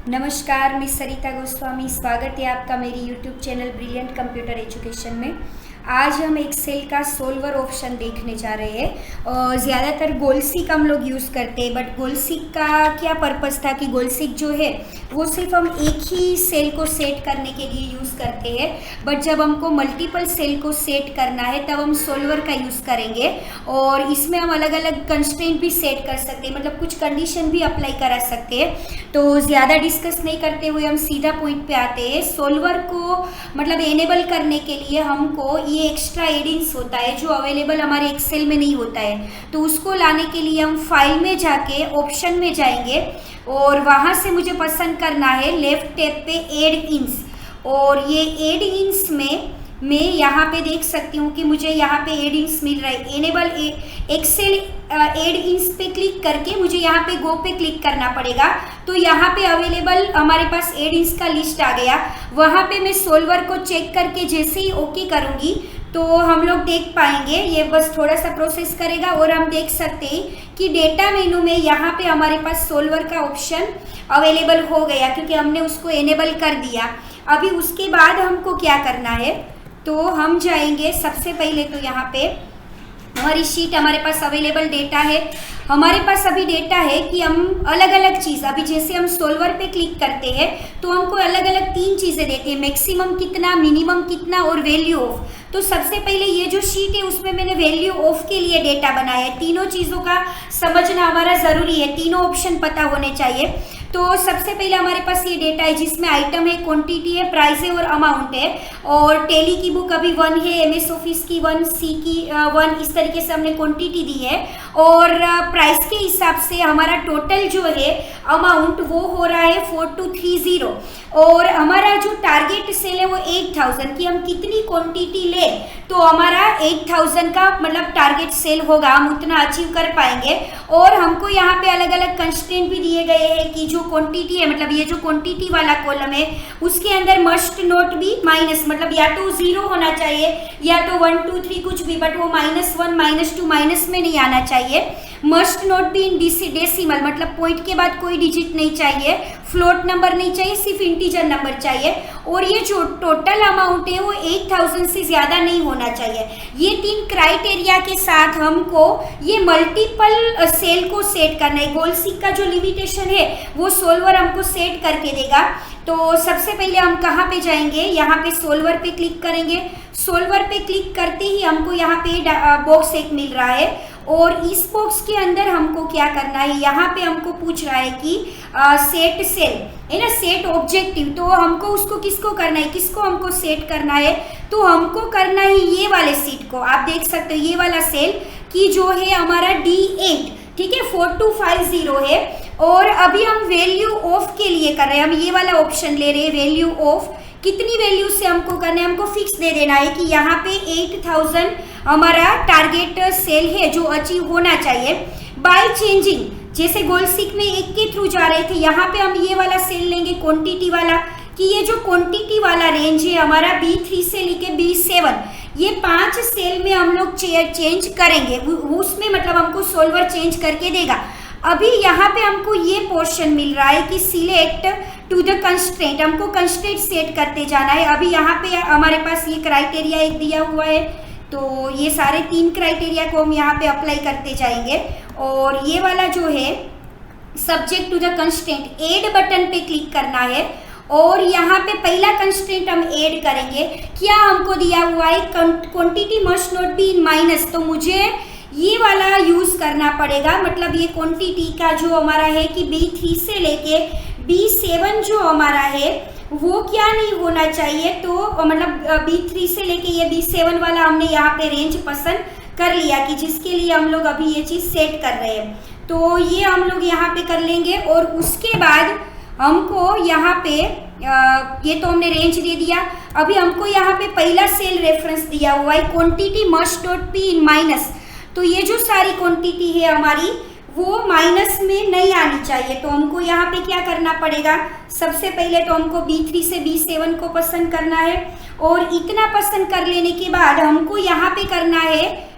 नमस्कार, मैं सरिता गोस्वामी। स्वागत है आपका मेरी YouTube channel brilliant computer education में। आज हम एक्सेल का सोल्वर ऑप्शन देखने जा रहे हैं। ज़्यादातर गोलसीक हम लोग यूज़ करते हैं, बट गोलसीक का क्या पर्पज़ था कि गोलसीक जो है वो सिर्फ हम एक ही सेल को सेट करने के लिए यूज़ करते हैं, बट जब हमको मल्टीपल सेल को सेट करना है तब हम सोल्वर का यूज़ करेंगे। और इसमें हम अलग अलग कंस्ट्रेंट भी सेट कर सकते हैं, मतलब कुछ कंडीशन भी अप्लाई करा सकते हैं। तो ज़्यादा डिस्कस नहीं करते हुए हम सीधा पॉइंट पे आते हैं। सोल्वर को मतलब एनेबल करने के लिए हमको ये एक्स्ट्रा एडिंग्स होता है जो अवेलेबल हमारे एक्सेल में नहीं होता है, तो उसको लाने के लिए हम फाइल में जाके ऑप्शन में जाएंगे और वहाँ से मुझे पसंद करना है लेफ्ट टैब पे एड इंस। और ये एड इंस में मैं यहाँ पे देख सकती हूँ कि मुझे यहाँ पे एड इंस मिल रहा है। एनेबल एक्सेल एड इंस पे क्लिक करके मुझे यहाँ पे गो पे क्लिक करना पड़ेगा। तो यहाँ पे अवेलेबल हमारे पास एड इंस का लिस्ट आ गया। वहाँ पे मैं सोल्वर को चेक करके जैसे ही ओके करूँगी तो हम लोग देख पाएंगे, ये बस थोड़ा सा प्रोसेस करेगा और हम देख सकते हैं कि डेटा मेनू में यहाँ पे हमारे पास सोल्वर का ऑप्शन अवेलेबल हो गया क्योंकि हमने उसको एनेबल कर दिया। अभी उसके बाद हमको क्या करना है, तो हम जाएंगे सबसे पहले तो यहाँ पे हमारी शीट, हमारे पास अवेलेबल डेटा है। हमारे पास अभी डेटा है कि हम अलग अलग चीज़, अभी जैसे हम सोल्वर पे क्लिक करते हैं तो हमको अलग अलग तीन चीज़ें देते हैं, मैक्सिमम कितना, मिनिमम कितना और वैल्यू ऑफ। तो सबसे पहले ये जो शीट है उसमें मैंने वैल्यू ऑफ के लिए डेटा बनाया है। तीनों चीज़ों का समझना हमारा ज़रूरी है, तीनों ऑप्शन पता होने चाहिए। तो सबसे पहले हमारे पास ये डेटा है जिसमें आइटम है, क्वांटिटी है, प्राइस है और अमाउंट है। और टेली की बुक अभी 1 है, एमएस ऑफिस की 1, सी की 1, इस तरीके से हमने क्वांटिटी दी है। और प्राइस के हिसाब से हमारा टोटल जो है अमाउंट वो हो रहा है 4230। और हमारा जो टारगेट सेल है वो 8000 की हम कितनी क्वांटिटी ले तो हमारा 8000 का मतलब टारगेट सेल होगा, हम उतना अचीव कर पाएंगे। और हमको यहाँ पे अलग अलग कंस्ट्रेंट भी दिए गए हैं कि जो क्वांटिटी है, मतलब ये जो क्वांटिटी वाला कॉलम है उसके अंदर मस्ट नोट भी माइनस, मतलब या तो 0 होना चाहिए या तो 1 2 3 कुछ भी, बट वो -1 -2 माइनस में नहीं आना चाहिए। मस्ट नोट भी इन डेसिमल, मतलब पॉइंट के बाद कोई डिजिट नहीं चाहिए, फ्लोट नंबर नहीं चाहिए, सिर्फ इंटीजर नंबर चाहिए। और ये जो टोटल अमाउंट है वो 8000 से ज़्यादा नहीं होना चाहिए। ये 3 क्राइटेरिया के साथ हमको ये मल्टीपल सेल को सेट करना है। गोलसीक का जो लिमिटेशन है वो सोल्वर हमको सेट करके देगा। तो सबसे पहले हम कहाँ पे जाएंगे, यहाँ पे सोल्वर पे क्लिक करेंगे। सोल्वर पे क्लिक करते ही हमको यहाँ पे बॉक्स एक मिल रहा है और इस बॉक्स के अंदर हमको क्या करना है, यहाँ पे हमको पूछ रहा है कि सेट सेल है ना, सेट ऑब्जेक्टिव। तो हमको उसको किसको करना है, किसको हमको सेट करना है, तो हमको करना है ये वाले सीट को। आप देख सकते हो ये वाला सेल की जो है हमारा D8, ठीक है, 4250 है। और अभी हम वैल्यू ऑफ के लिए कर रहे हैं, हम ये वाला ऑप्शन ले रहे हैं वैल्यू ऑफ। कितनी वैल्यू से हमको करना है, हमको फिक्स दे देना है कि यहाँ पे 8000 हमारा टारगेट सेल है जो अचीव होना चाहिए। बाय चेंजिंग, जैसे गोलसीक में एक के थ्रू जा रहे थे, यहाँ पे हम ये वाला सेल लेंगे क्वांटिटी वाला, कि ये जो क्वांटिटी वाला रेंज है हमारा B3 से लेके B7, ये 5 सेल में हम लोग चेंज करेंगे, उसमें मतलब हमको सोल्वर चेंज करके देगा। अभी यहाँ पे हमको ये पोर्शन मिल रहा है कि सिलेक्ट टू द कंस्ट्रेंट, हमको कंस्ट्रेंट सेट करते जाना है। अभी यहाँ पे हमारे पास ये क्राइटेरिया एक दिया हुआ है, तो ये सारे 3 क्राइटेरिया को हम यहाँ पे अप्लाई करते जाएंगे। और ये वाला जो है subject to the constraint, add button पे क्लिक करना है और यहाँ पे पहला कंस्ट्रेंट हम ऐड करेंगे। क्या हमको दिया हुआ है, quantity must not be in minus, तो मुझे ये वाला यूज़ करना पड़ेगा। मतलब ये क्वांटिटी का जो हमारा है कि B3 से लेके B7 जो हमारा है वो क्या नहीं होना चाहिए, तो मतलब B3 से लेके ये B7 वाला हमने यहाँ पे रेंज पसंद कर लिया कि जिसके लिए हम लोग अभी ये चीज़ सेट कर रहे हैं। तो ये हम लोग यहाँ पे कर लेंगे और उसके बाद हमको यहाँ पे ये तो हमने रेंज दे दिया। अभी हमको यहाँ पे पहला सेल रेफरेंस दिया हुआ है quantity must not be in minus, तो ये जो सारी क्वांटिटी है हमारी वो माइनस में नहीं आनी चाहिए। तो हमको यहाँ पे क्या करना पड़ेगा, सबसे पहले तो हमको B3 से B7 को पसंद करना है और इतना पसंद कर लेने के बाद हमको यहाँ पे करना है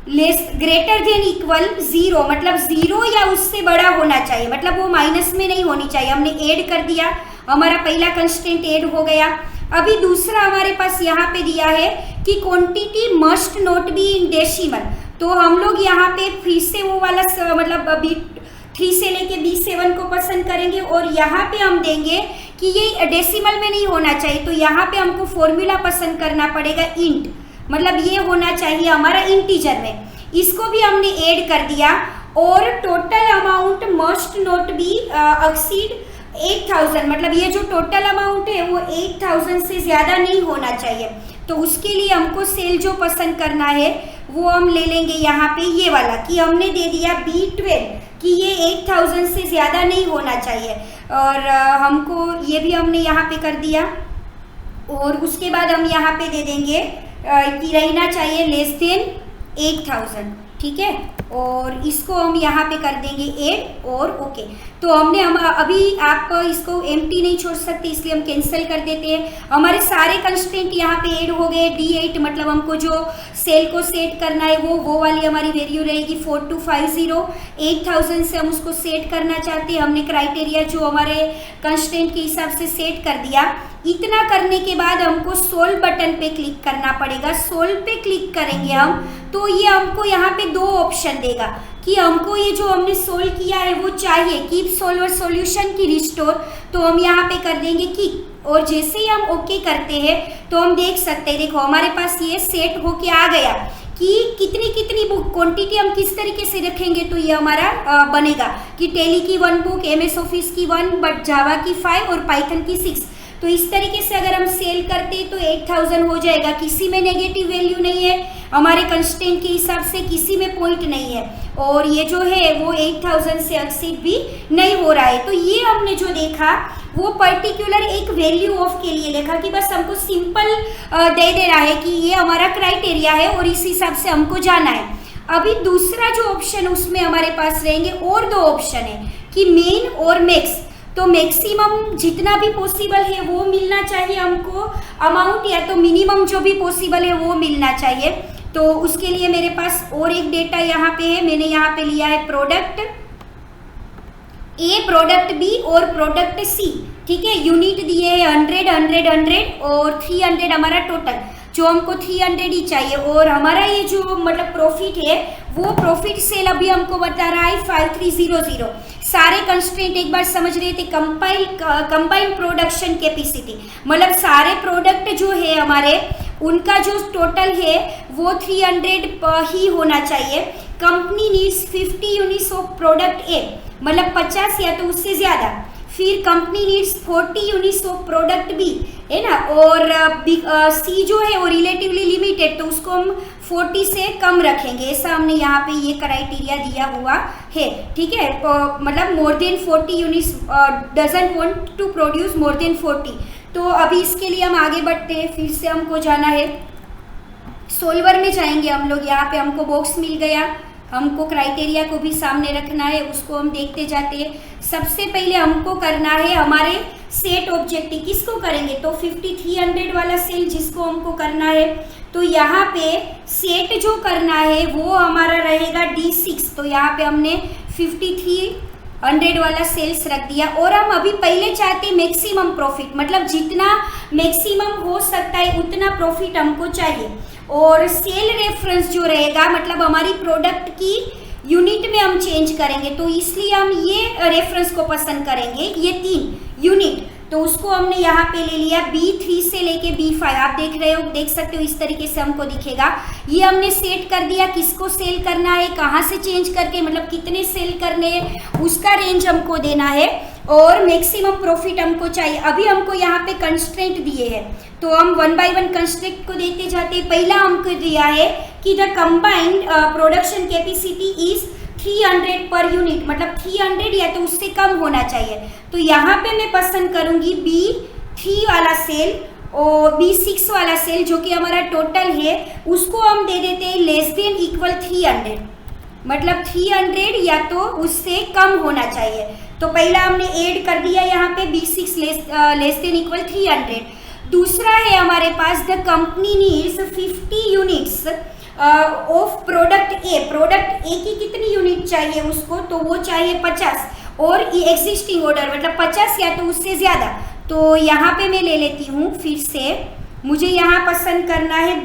लेस ग्रेटर देन इक्वल 0, मतलब 0 या उससे बड़ा होना चाहिए, मतलब वो माइनस में नहीं होनी चाहिए। हमने ऐड कर दिया, हमारा पहला कंस्टेंट ऐड हो गया। अभी दूसरा हमारे पास यहाँ पे दिया है कि quantity must not be in decimal. तो हम लोग यहाँ पे फिर से वो वाला मतलब B3 से लेके B7 को पसंद करेंगे और यहाँ पे हम देंगे कि ये डेसिमल में नहीं होना चाहिए। तो यहाँ पे हमको फॉर्मूला पसंद करना पड़ेगा इंट, मतलब ये होना चाहिए हमारा इंटीजर में। इसको भी हमने ऐड कर दिया और total amount must not be exceed 8000, मतलब ये जो टोटल अमाउंट है वो 8000 से ज़्यादा नहीं होना चाहिए। तो उसके लिए हमको सेल जो पसंद करना है वो हम ले लेंगे यहाँ पे ये वाला, कि हमने दे दिया B12 कि ये 8000 से ज़्यादा नहीं होना चाहिए, और हमको ये भी हमने यहाँ पे कर दिया। और उसके बाद हम यहाँ पे दे देंगे कि रहना चाहिए लेस देन 8000, ठीक है। और इसको हम यहाँ पे कर देंगे ऐड और ओके। तो हमने अभी आप इसको एम्प्टी नहीं छोड़ सकते, इसलिए हम कैंसिल कर देते हैं। हमारे सारे कंस्टेंट यहाँ पे ऐड हो गए। D8 मतलब हमको जो सेल को सेट करना है वो वाली हमारी वैल्यू रहेगी 4250। 8000 से हम उसको सेट करना चाहते हैं, हमने क्राइटेरिया जो हमारे कंस्टेंट के हिसाब से सेट कर दिया। इतना करने के बाद हमको सोल्व बटन पे क्लिक करना पड़ेगा। सोल्व पे क्लिक करेंगे हम तो ये हमको यहाँ पे दो ऑप्शन देगा कि हमको ये जो हमने सोल्व किया है वो चाहिए, कीप सोल्वर सॉल्यूशन की रिस्टोर। तो हम यहाँ पे कर देंगे कीप, और जैसे ही हम ओके करते हैं तो हम देख सकते हैं, देखो हमारे पास ये सेट होके आ गया कि कितनी बुक क्वांटिटी हम किस तरीके से रखेंगे। तो ये हमारा बनेगा कि टेली की 1 बुक, MS ऑफिस की 1, बट जावा की 5 और पाइथन की 6। तो इस तरीके से अगर हम सेल करते तो 8000 हो जाएगा। किसी में नेगेटिव वैल्यू नहीं है, हमारे कंस्टेंट के हिसाब से किसी में पॉइंट नहीं है, और ये जो है वो 8000 से एक्सीड भी नहीं हो रहा है। तो ये हमने जो देखा वो पर्टिकुलर एक वैल्यू ऑफ के लिए देखा कि बस हमको सिंपल दे रहा है कि ये हमारा क्राइटेरिया है और इस हिसाब से हमको जाना है। अभी दूसरा जो ऑप्शन उसमें हमारे पास रहेंगे और दो ऑप्शन है कि मेन और मैक्स। तो मैक्सिमम जितना भी पॉसिबल है वो मिलना चाहिए हमको अमाउंट, या तो मिनिमम जो भी पॉसिबल है वो मिलना चाहिए। तो उसके लिए मेरे पास और एक डेटा यहाँ पे है, मैंने यहाँ पे लिया है प्रोडक्ट A, प्रोडक्ट B और प्रोडक्ट C, ठीक है। यूनिट दिए है 100 100 100 और 300 हमारा टोटल, जो हमको 300 ही चाहिए। और हमारा ये जो मतलब प्रॉफिट है वो प्रॉफिट सेल अभी हमको बता रहा है 5300। सारे कंस्ट्रेंट एक बार समझ रहे थे, कंबाइंड प्रोडक्शन कैपेसिटी, मतलब सारे प्रोडक्ट जो है हमारे उनका जो टोटल है वो 300 ही होना चाहिए। Company needs 50 units of product A, मतलब 50 या तो उससे ज़्यादा। फिर company needs 40 units of product B, है ना। और सी जो है वो रिलेटिवली लिमिटेड, तो उसको हम 40 से कम रखेंगे। ऐसा हमने यहाँ पे ये क्राइटेरिया दिया हुआ है, ठीक है। मतलब more than 40 units, doesn't want to produce more than 40। तो अभी इसके लिए हम आगे बढ़ते हैं। फिर से हमको जाना है सोल्वर में जाएंगे हम लोग। यहाँ पे हमको बॉक्स मिल गया, हमको क्राइटेरिया को भी सामने रखना है, उसको हम देखते जाते हैं। सबसे पहले हमको करना है हमारे सेट ऑब्जेक्टिव, किसको करेंगे तो 5300 वाला सेल जिसको हमको करना है। तो यहाँ पे सेट जो करना है वो हमारा रहेगा D6। तो यहाँ पे हमने 5300 वाला सेल्स रख दिया। और हम अभी पहले चाहते हैं मैक्सिमम प्रॉफिट, मतलब जितना मैक्सिमम हो सकता है उतना प्रॉफिट हमको चाहिए। और सेल रेफरेंस जो रहेगा मतलब हमारी प्रोडक्ट की यूनिट में हम चेंज करेंगे, तो इसलिए हम ये रेफरेंस को पसंद करेंगे, ये 3 यूनिट। तो उसको हमने यहाँ पे ले लिया B3 से लेके B5। आप देख सकते हो इस तरीके से हमको दिखेगा। ये हमने सेट कर दिया, किसको सेल करना है, कहाँ से चेंज करके, मतलब कितने सेल करने हैं उसका रेंज हमको देना है, और मैक्सिमम प्रॉफिट हमको चाहिए। अभी हमको यहाँ पे कंस्ट्रेंट दिए हैं तो हम 1 बाय 1 कंस्ट्रेंट को देते जाते हैं। पहला हमको दिया है कि the combined production capacity is 300 per unit, मतलब 300 या तो उससे कम होना चाहिए। तो यहाँ पे मैं पसंद करूँगी B3 वाला सेल और B6 वाला सेल जो कि हमारा टोटल है उसको हम दे देते हैं लेस देन इक्वल 300, मतलब 300 या तो उससे कम होना चाहिए। तो पहला हमने ऐड कर दिया यहाँ पे B6 लेस देन इक्वल 300। दूसरा है हमारे पास the company needs 50 units of product A की कितनी यूनिट चाहिए उसको, तो वो चाहिए 50 और एग्जिस्टिंग ऑर्डर मतलब 50 या तो उससे ज़्यादा। तो यहाँ पे मैं ले लेती हूँ फिर से, मुझे यहाँ पसंद करना है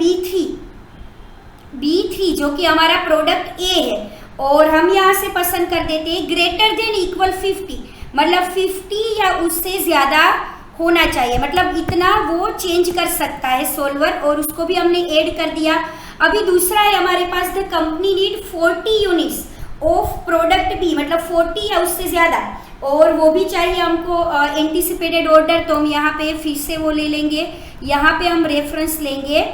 B3 जो कि हमारा प्रोडक्ट ए है, और हम यहाँ से पसंद कर देते हैं ग्रेटर देन इक्वल 50, मतलब 50 या उससे ज़्यादा होना चाहिए, मतलब इतना वो चेंज कर सकता है सोल्वर, और उसको भी हमने ऐड कर दिया। अभी दूसरा है हमारे पास the company need 40 units of product B, मतलब 40 या उससे ज़्यादा, और वो भी चाहिए हमको एंटीसिपेटेड ऑर्डर। तो हम यहाँ पे फिर से वो ले लेंगे, यहाँ पे हम रेफरेंस लेंगे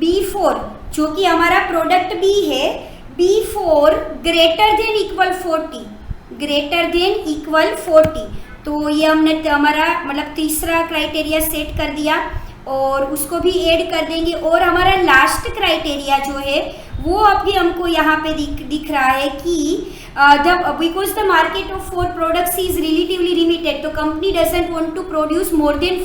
B4 जो कि हमारा प्रोडक्ट बी है, B4 ग्रेटर देन इक्वल 40। तो ये हमने हमारा मतलब तीसरा क्राइटेरिया सेट कर दिया, और उसको भी ऐड कर देंगे। और हमारा लास्ट क्राइटेरिया जो है वो अभी हमको यहाँ पे दिख रहा है कि because the market of 4 products is relatively limited, तो company doesn't want to produce more than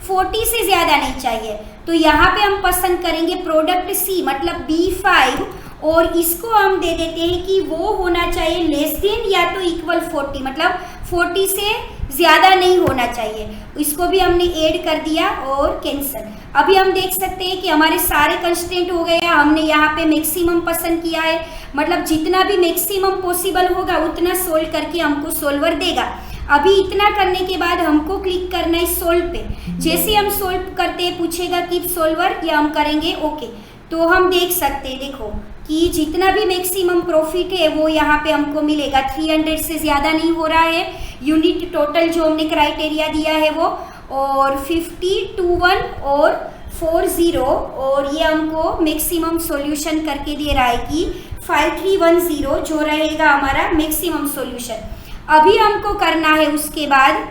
40 से ज़्यादा नहीं चाहिए। तो यहाँ पे हम पसंद करेंगे प्रोडक्ट सी मतलब B5, और इसको हम दे देते हैं कि वो होना चाहिए लेस देन या तो इक्वल 40, मतलब 40 से ज़्यादा नहीं होना चाहिए। इसको भी हमने ऐड कर दिया और कैंसल। अभी हम देख सकते हैं कि हमारे सारे कंस्ट्रेंट हो गए। हमने यहाँ पे मैक्सिमम पसंद किया है, मतलब जितना भी मैक्सिमम पॉसिबल होगा उतना सोल्व करके हमको सोल्वर देगा। अभी इतना करने के बाद हमको क्लिक करना है सोल्व पे। जैसे हम सोल्व करते हैं पूछेगा कि सोल्वर, या हम करेंगे ओके। तो हम देख सकते हैं देखो कि जितना भी मैक्सिमम प्रॉफिट है वो यहाँ पे हमको मिलेगा। 300 से ज़्यादा नहीं हो रहा है यूनिट टोटल जो हमने क्राइटेरिया दिया है वो, और 50, 21 और 40, और ये हमको मैक्सिमम सॉल्यूशन करके दे रहा है कि 5310 जो रहेगा हमारा मैक्सिमम सॉल्यूशन। अभी हमको करना है उसके बाद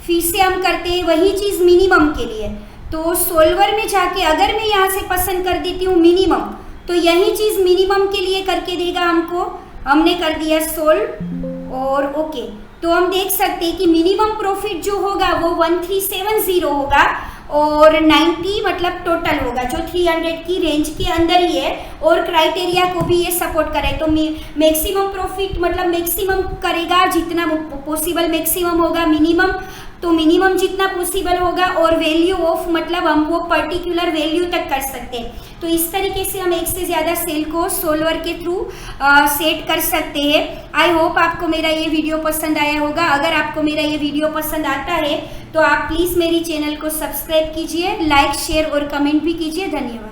फिर से हम करते हैं वही चीज़ मिनिमम के लिए। तो सोल्वर में जाके अगर मैं यहाँ से पसंद कर देती हूँ मिनिमम, तो यही चीज़ मिनिमम के लिए करके देगा हमको। हमने कर दिया सोल्व और ओके। तो हम देख सकते हैं कि मिनिमम प्रॉफिट जो होगा वो 1370 होगा, और 90 मतलब टोटल होगा जो 300 की रेंज के अंदर ही है, और क्राइटेरिया को भी ये सपोर्ट करे। तो मैक्सिमम प्रॉफिट मतलब मैक्सिमम करेगा जितना पॉसिबल मैक्सिमम होगा, मिनिमम तो मिनिमम जितना पॉसिबल होगा, और वैल्यू ऑफ मतलब हम वो पर्टिकुलर वैल्यू तक कर सकते हैं। तो इस तरीके से हम एक से ज़्यादा सेल को सोल्वर के थ्रू सेट कर सकते हैं। आई होप आपको मेरा ये वीडियो पसंद आया होगा। अगर आपको मेरा ये वीडियो पसंद आता है तो आप प्लीज़ मेरी चैनल को सब्सक्राइब कीजिए, लाइक शेयर और कमेंट भी कीजिए। धन्यवाद।